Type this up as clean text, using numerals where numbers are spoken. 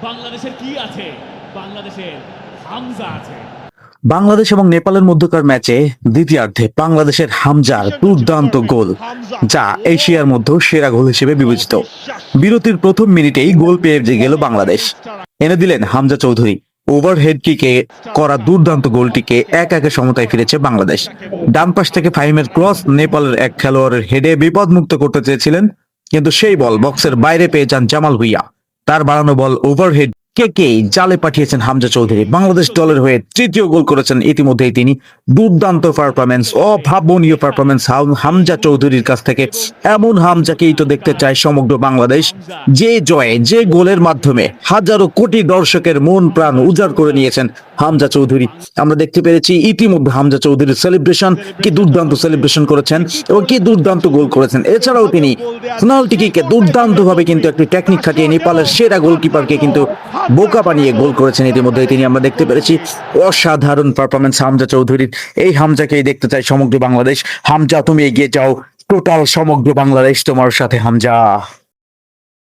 বাংলাদেশের কি আছে? বাংলাদেশের হামজা আছে। বাংলাদেশ এবং নেপালের মধ্যকার ম্যাচে দ্বিতীয়ার্ধে বাংলাদেশের হামজার দুর্দান্ত গোল, যা এশিয়ার মধ্যে সেরা গোল হিসেবে বিবেচিত। বিরতির প্রথম মিনিটেই গোল পেয়ে গেল বাংলাদেশ, এনে দিলেন হামজা চৌধুরী। ওভারহেড কিকে করা দুর্দান্ত গোলটিকে 1-1 সমতায় ফিরেছে বাংলাদেশ। ডান পাশ থেকে ফাহিমের ক্রস নেপালের এক খেলোয়াড়ের হেডে বিপদমুক্ত করতে চেয়েছিলেন, কিন্তু সেই বল বক্সের বাইরে পেয়ে যান জামাল ভুঁইয়া। তার বাড়ানো বল ওভারহেড কে জালে পাঠিয়েছেন হামজা চৌধুরী। বাংলাদেশ দলের হয়ে তৃতীয় গোল করেছেন ইতিমধ্যেই তিনি। দুর্দান্ত পারফরমেন্স, অভাবনীয় পারফরমেন্স হামজা চৌধুরীর কাছ থেকে। এমন হামজাকেই তো দেখতে চায় সমগ্র বাংলাদেশ, যে জয়ে, যে গোলের মাধ্যমে হাজারো কোটি দর্শকের মন প্রাণ উজাড় করে নিয়েছেন হামজা চৌধুরী। আমরা দেখতে পেরেছি ইতিমধ্যে হামজা চৌধুরীর সেলিব্রেশন, কি দুর্দান্ত সেলিব্রেশন করেছেন এবং কি দুর্দান্ত গোল করেছেন। এছাড়াও তিনি পেনাল্টি কিকে দুর্দান্ত ভাবে কিন্তু একটি টেকনিক খাটিয়ে নেপালের সেরা গোলকিপারকে কিন্তু বোকা বানিয়ে গোল করেছেন ইতিমধ্যে তিনি। আমরা দেখতে পেরেছি অসাধারণ পারফরমেন্স হামজা চৌধুরীর। এই হামজাকেই দেখতে চাই সমগ্র বাংলাদেশ। হামজা, তুমি এগিয়ে যাও, টোটাল সমগ্র বাংলাদেশ তোমার সাথে হামজা।